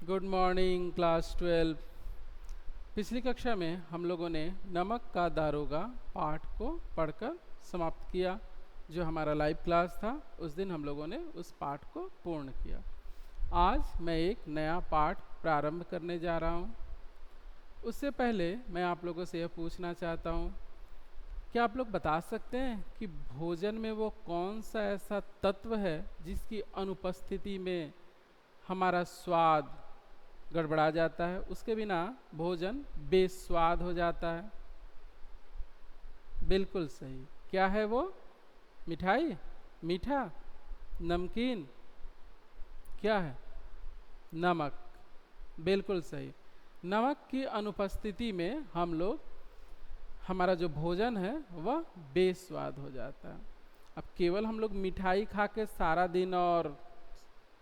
Good morning class 12। पिछली कक्षा में हम लोगों ने नमक का दारोगा पाठ को पढ़कर समाप्त किया। जो हमारा लाइव क्लास था उस दिन हम लोगों ने उस पाठ को पूर्ण किया। आज मैं एक नया पाठ प्रारंभ करने जा रहा हूँ। उससे पहले मैं आप लोगों से यह पूछना चाहता हूँ, क्या आप लोग बता सकते हैं कि भोजन में वो कौन सा ऐसा तत्व है जिसकी अनुपस्थिति में हमारा स्वाद गड़बड़ा जाता है, उसके बिना भोजन बेस्वाद हो जाता है। बिल्कुल सही। क्या है वो? मिठाई, मीठा, नमकीन, क्या है? नमक। बिल्कुल सही। नमक की अनुपस्थिति में हमारा जो भोजन है वह बेस्वाद हो जाता है। अब केवल हम लोग मिठाई खा के सारा दिन और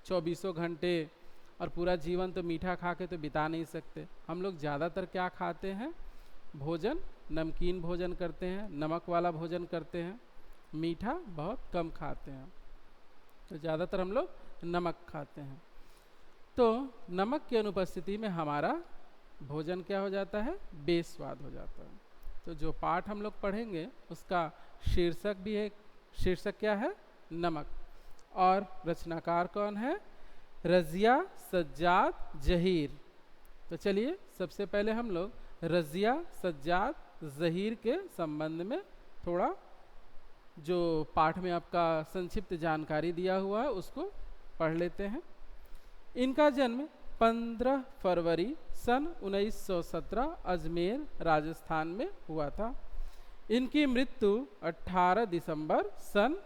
24 घंटे और पूरा जीवन तो मीठा खा के तो बिता नहीं सकते। हम लोग ज़्यादातर क्या खाते हैं? भोजन नमकीन भोजन करते हैं, नमक वाला भोजन करते हैं, मीठा बहुत कम खाते हैं। तो ज़्यादातर हम लोग नमक खाते हैं। तो नमक की अनुपस्थिति में हमारा भोजन क्या हो जाता है? बेस्वाद हो जाता है। तो जो पाठ हम लोग पढ़ेंगे उसका शीर्षक भी है। शीर्षक क्या है? नमक। और रचनाकार कौन है? रज़िया सज्जाद ज़हीर। तो चलिए सबसे पहले हम लोग रज़िया सज्जाद ज़हीर के संबंध में थोड़ा जो पाठ में आपका संक्षिप्त जानकारी दिया हुआ है उसको पढ़ लेते हैं। इनका जन्म 15 फरवरी सन 1917 अजमेर राजस्थान में हुआ था। इनकी मृत्यु 18 दिसंबर सन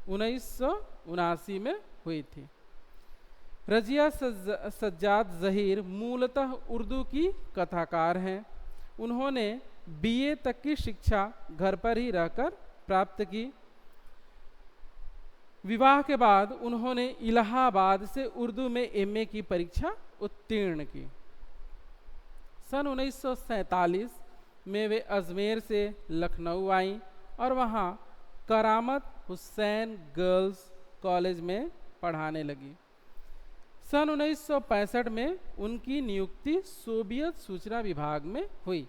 1979 में हुई थी। रज़िया सज्जाद ज़हीर मूलतः उर्दू की कथाकार हैं। उन्होंने बीए तक की शिक्षा घर पर ही रहकर प्राप्त की। विवाह के बाद उन्होंने इलाहाबाद से उर्दू में एमए की परीक्षा उत्तीर्ण की। सन 1947 में वे अजमेर से लखनऊ आईं और वहाँ करामत हुसैन गर्ल्स कॉलेज में पढ़ाने लगी। सन 1965 में उनकी नियुक्ति सोवियत सूचना विभाग में हुई।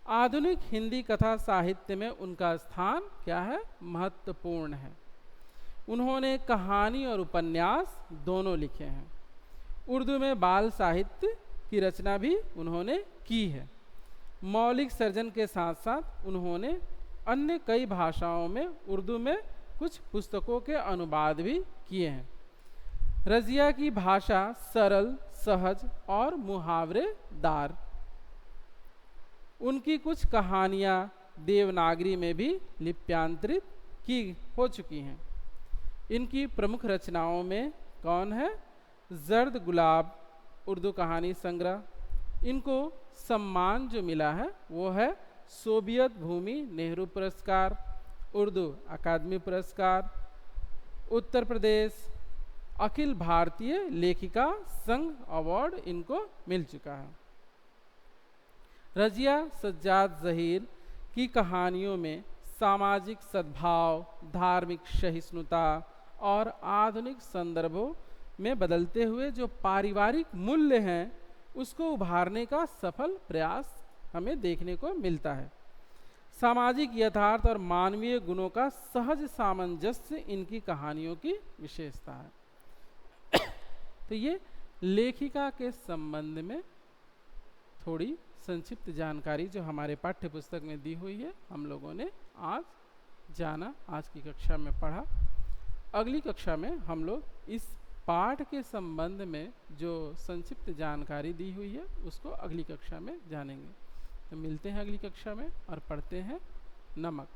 आधुनिक हिंदी कथा साहित्य में उनका स्थान क्या है? महत्वपूर्ण है। उन्होंने कहानी और उपन्यास दोनों लिखे हैं। उर्दू में बाल साहित्य की रचना भी उन्होंने की है। मौलिक सर्जन के साथ साथ उन्होंने अन्य कई भाषाओं में उर्दू में कुछ पुस्तकों के अनुवाद भी किए हैं। रज़िया की भाषा सरल, सहज और मुहावरेदार। उनकी कुछ कहानियाँ देवनागरी में भी लिप्यांतरित की हो चुकी हैं। इनकी प्रमुख रचनाओं में कौन है? जर्द गुलाब उर्दू कहानी संग्रह। इनको सम्मान जो मिला है वो है सोवियत भूमि नेहरू पुरस्कार, उर्दू अकादमी पुरस्कार, उत्तर प्रदेश अखिल भारतीय लेखिका संघ अवार्ड इनको मिल चुका है। रज़िया सज्जाद ज़हीर की कहानियों में सामाजिक सद्भाव, धार्मिक सहिष्णुता और आधुनिक संदर्भों में बदलते हुए जो पारिवारिक मूल्य हैं उसको उभारने का सफल प्रयास हमें देखने को मिलता है। सामाजिक यथार्थ और मानवीय गुणों का सहज सामंजस्य इनकी कहानियों की विशेषता है। तो ये लेखिका के संबंध में थोड़ी संक्षिप्त जानकारी जो हमारे पाठ्य पुस्तक में दी हुई है हम लोगों ने आज जाना, आज की कक्षा में पढ़ा। अगली कक्षा में हम लोग इस पाठ के संबंध में जो संक्षिप्त जानकारी दी हुई है उसको अगली कक्षा में जानेंगे। तो मिलते हैं अगली कक्षा में और पढ़ते हैं नमक।